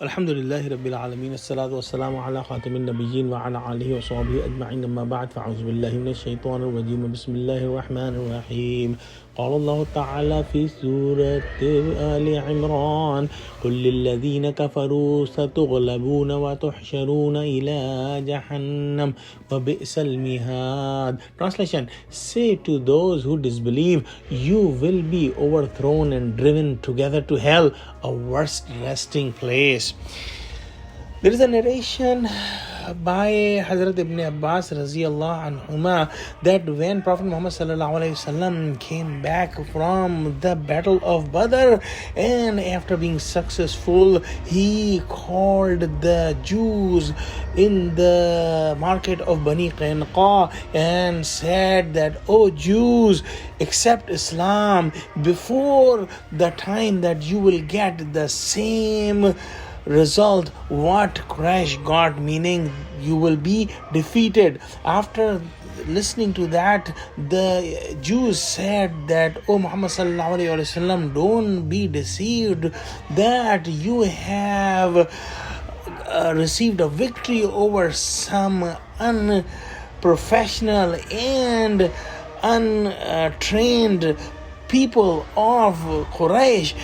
Alhamdulillahi Rabbil Alameen. As-salatu was-salamu ala khatamin nabiyyin wa ala alihi wa sahbihi ajma'in. Amma ba'd. Fa'udhu billahi minash shaitanir rajim. Bismillahir rahmanir rahim. قال الله تعالى في سورة آل عمران قل للذين كفروا ستغلبون وتحشرون إلى جهنم وبئس المهاد. Translation: Say to those who disbelieve, you will be overthrown and driven together to hell, a worst resting place. There is a narration by Hazrat Ibn Abbas Raziyallahu Anhuma that when Prophet Muhammad Sallallahu Alaihi Wasallam came back from the Battle of Badr, and after being successful, he called the Jews in the market of Bani Qaynuqa and said that, "O Jews, accept Islam before the time that you will get the same result what Quraysh got," meaning you will be defeated. After listening to that, the Jews said that, "O Muhammad sallallahu alaihi wasallam, don't be deceived that you have received a victory over some unprofessional and untrained people of Quraysh.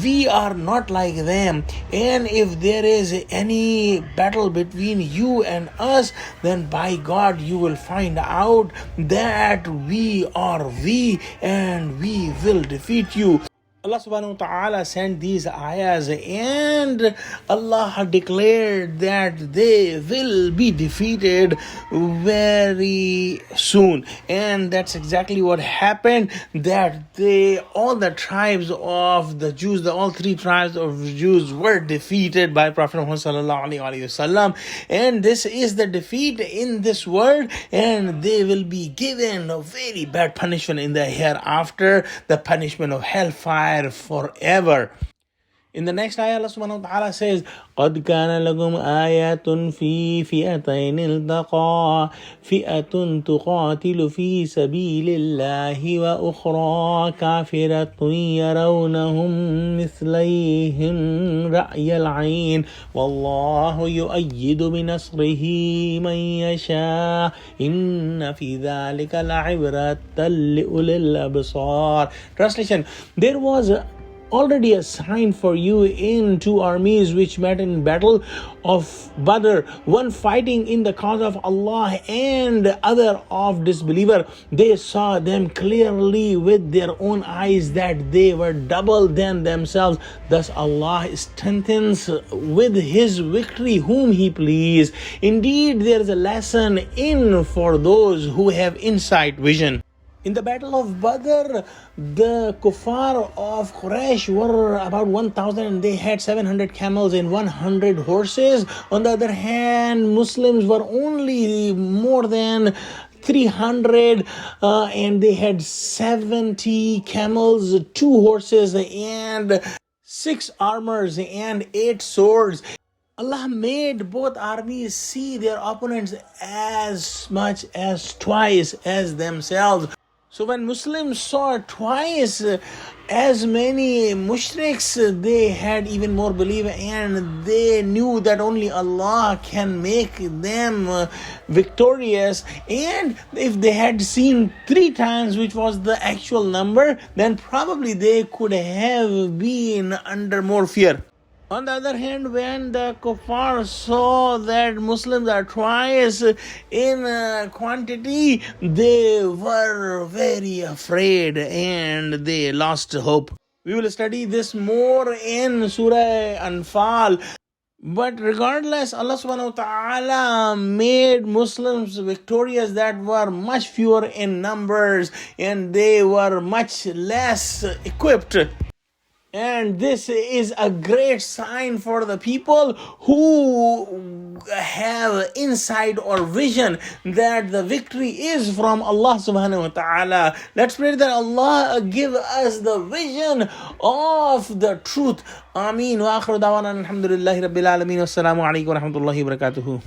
We are not like them, and if there is any battle between you and us, then by God you will find out that we are we and we will defeat you." Allah subhanahu wa ta'ala sent these ayahs, and Allah declared that they will be defeated very soon. And that's exactly what happened, that all the tribes of the Jews, all three tribes of Jews were defeated by Prophet Muhammad sallallahu alaihi wasallam. And this is the defeat in this world, and they will be given a very bad punishment in the hereafter, the punishment of hellfire forever. In the next ayah, Allah subhanahu wa ta'ala says, قَدْ كَانَ لَكُمْ آيَةٌ فِي فِئَتَيْنِ الْتَقَى فِئَةٌ تُقَاتِلُ فِي سَبِيلِ اللَّهِ وَأُخْرَى كَافِرَةٌ يَرَوْنَهُمْ مِثْلَيْهِمْ رَأْيَ الْعَيْنِ وَاللَّهُ يُؤَيِّدُ بِنَصْرِهِ مَنْ يَشَاءُ إِنَّ فِي ذَلِكَ لَعِبْرَةً لِأُولِي الْأَبْصَارِ. Translation: There was already a sign for you in two armies which met in battle of Badr, one fighting in the cause of Allah and the other of disbeliever. They saw them clearly with their own eyes that they were double than themselves. Thus Allah strengthens with His victory whom He please. Indeed, there is a lesson in for those who have insight vision. In the battle of Badr, the kuffar of Quraysh were about 1,000 and they had 700 camels and 100 horses. On the other hand, Muslims were only more than 300 and they had 70 camels, 2 horses and 6 armors and 8 swords. Allah made both armies see their opponents as much as twice as themselves. So when Muslims saw twice as many mushriks, they had even more belief, and they knew that only Allah can make them victorious. And if they had seen 3 times, which was the actual number, then probably they could have been under more fear. On the other hand, when the kuffar saw that Muslims are twice in quantity, they were very afraid and they lost hope. We will study this more in Surah Anfal. But regardless, Allah subhanahu wa ta'ala made Muslims victorious that were much fewer in numbers and they were much less equipped. And this is a great sign for the people who have insight or vision that the victory is from Allah subhanahu wa ta'ala. Let's pray that Allah give us the vision of the truth. Ameen. Wa akhiru da'wana alhamdulillahi rabbil alameen. Wassalamu alaikum wa rahmatullahi wa barakatuhu.